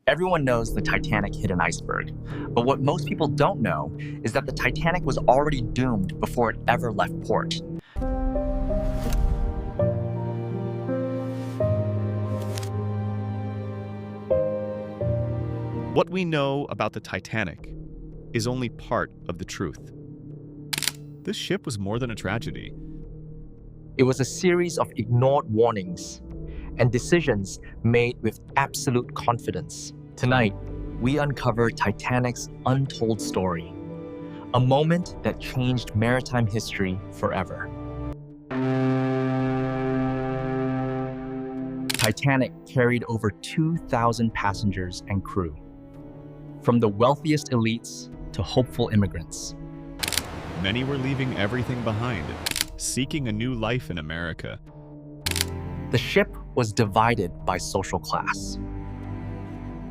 Everyone knows the Titanic hit an iceberg, but what most people don't know is that the Titanic was already doomed before it ever left port. What we know about the Titanic is only part of the truth. This ship was more than a tragedy. It was a series of ignored warnings and decisions made with absolute confidence. Tonight, we uncover Titanic's untold story, a moment that changed maritime history forever. Titanic carried over 2,000 passengers and crew, from the wealthiest elites to hopeful immigrants. Many were leaving everything behind, seeking a new life in America. The ship was divided by social class,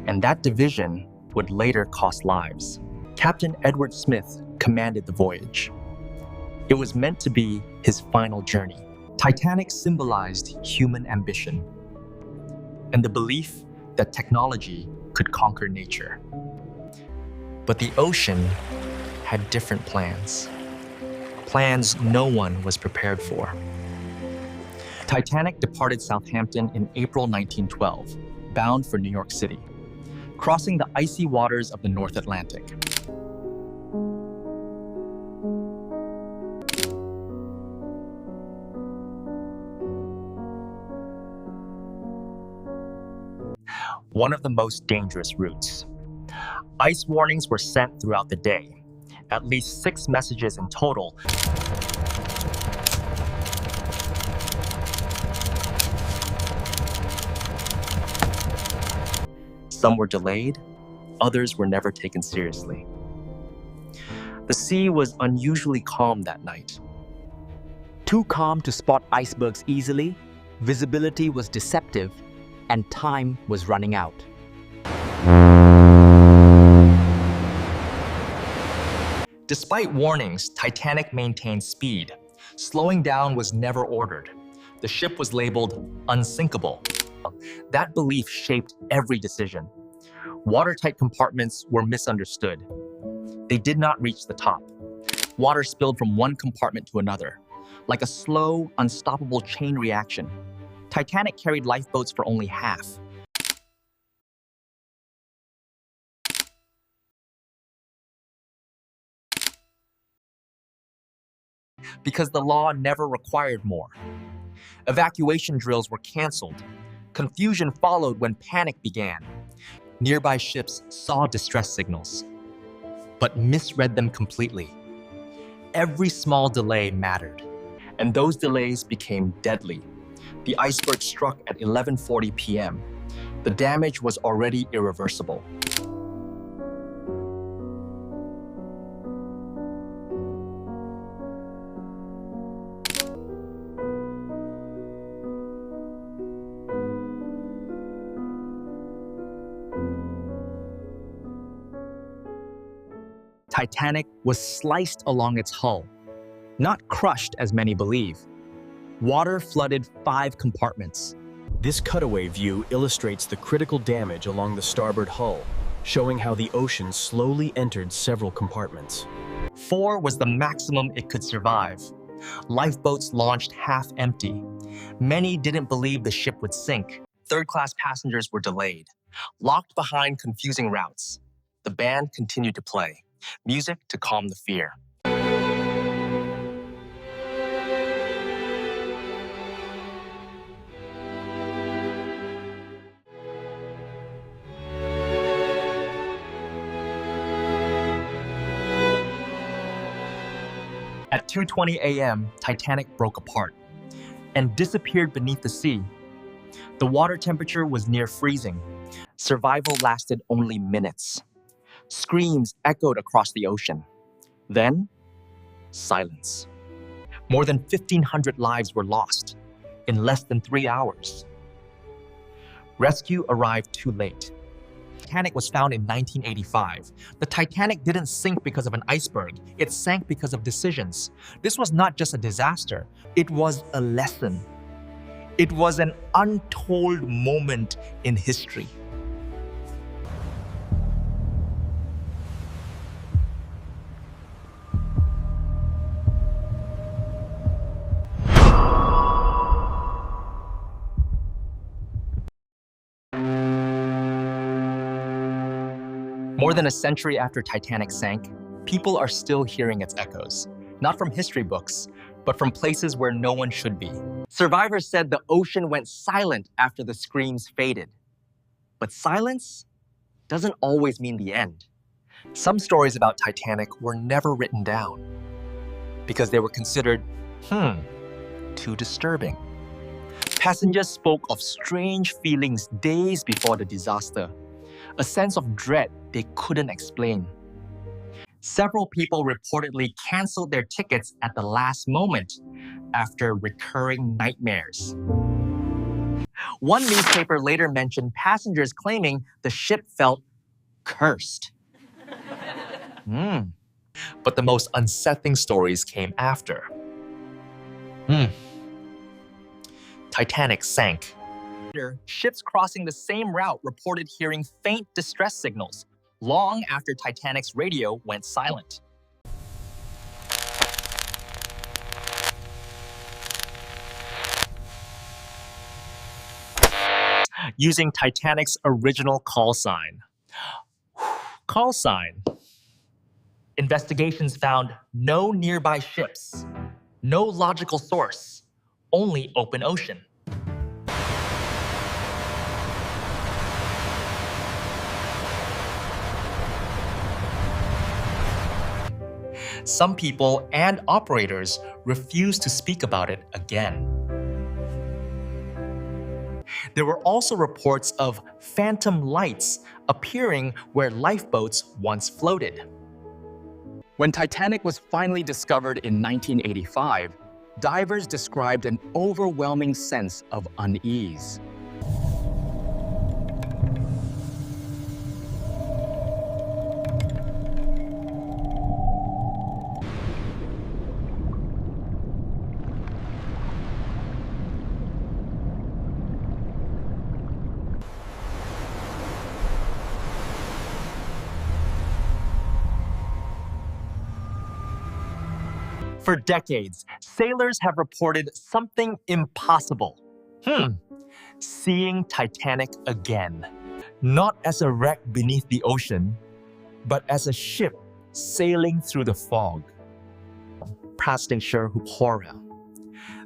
and that division would later cost lives. Captain Edward Smith commanded the voyage. It was meant to be his final journey. Titanic symbolized human ambition and the belief that technology could conquer nature. But the ocean had different plans. Plans no one was prepared for. Titanic departed Southampton in April 1912, bound for New York City, crossing the icy waters of the North Atlantic. One of the most dangerous routes. Ice warnings were sent throughout the day, at least 6 messages in total. Some were delayed, others were never taken seriously. The sea was unusually calm that night. Too calm to spot icebergs easily, visibility was deceptive, and time was running out. Despite warnings, Titanic maintained speed. Slowing down was never ordered. The ship was labeled unsinkable. That belief shaped every decision. Watertight compartments were misunderstood. They did not reach the top. Water spilled from one compartment to another, like a slow, unstoppable chain reaction. Titanic carried lifeboats for only half. Because the law never required more. Evacuation drills were canceled. Confusion followed when panic began. Nearby ships saw distress signals, but misread them completely. Every small delay mattered, and those delays became deadly. The iceberg struck at 11:40 p.m. The damage was already irreversible. Titanic was sliced along its hull, not crushed as many believe. Water flooded 5 compartments. This cutaway view illustrates the critical damage along the starboard hull, showing how the ocean slowly entered several compartments. 4 was the maximum it could survive. Lifeboats launched half empty. Many didn't believe the ship would sink. Third-class passengers were delayed, locked behind confusing routes. The band continued to play, music to calm the fear. At 2:20 a.m., Titanic broke apart and disappeared beneath the sea. The water temperature was near freezing. Survival lasted only minutes. Screams echoed across the ocean. Then, silence. More than 1,500 lives were lost in less than 3 hours. Rescue arrived too late. Titanic was found in 1985. The Titanic didn't sink because of an iceberg. It sank because of decisions. This was not just a disaster. It was a lesson. It was an untold moment in history. More than a century after Titanic sank, people are still hearing its echoes, not from history books, but from places where no one should be. Survivors said the ocean went silent after the screams faded. But silence doesn't always mean the end. Some stories about Titanic were never written down because they were considered, too disturbing. Passengers spoke of strange feelings days before the disaster, a sense of dread they couldn't explain. Several people reportedly canceled their tickets at the last moment after recurring nightmares. One newspaper later mentioned passengers claiming the ship felt cursed. But the most unsettling stories came after. Titanic sank. Later, ships crossing the same route reported hearing faint distress signals long after Titanic's radio went silent. Using Titanic's original call sign. Call sign. Investigations found no nearby ships, no logical source, only open ocean. Some people and operators refused to speak about it again. There were also reports of phantom lights appearing where lifeboats once floated. When Titanic was finally discovered in 1985, divers described an overwhelming sense of unease. For decades, sailors have reported something impossible. Seeing Titanic again. Not as a wreck beneath the ocean, but as a ship sailing through the fog.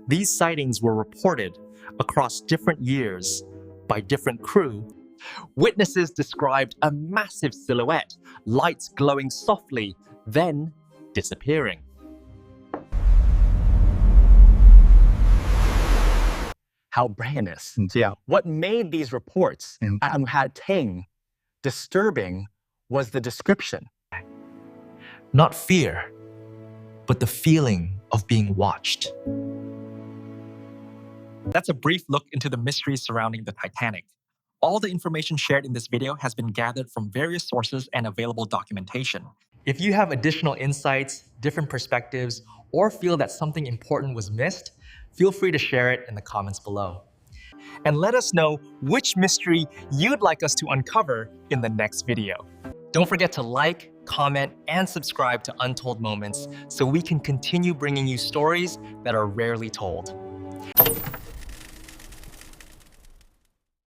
These sightings were reported across different years by different crew. Witnesses described a massive silhouette, lights glowing softly, then disappearing. How brandness. Yeah. What made these reports disturbing was the description. Not fear, but the feeling of being watched. That's a brief look into the mysteries surrounding the Titanic. All the information shared in this video has been gathered from various sources and available documentation. If you have additional insights, different perspectives, or feel that something important was missed, feel free to share it in the comments below. And let us know which mystery you'd like us to uncover in the next video. Don't forget to like, comment, and subscribe to Untold Moments so we can continue bringing you stories that are rarely told.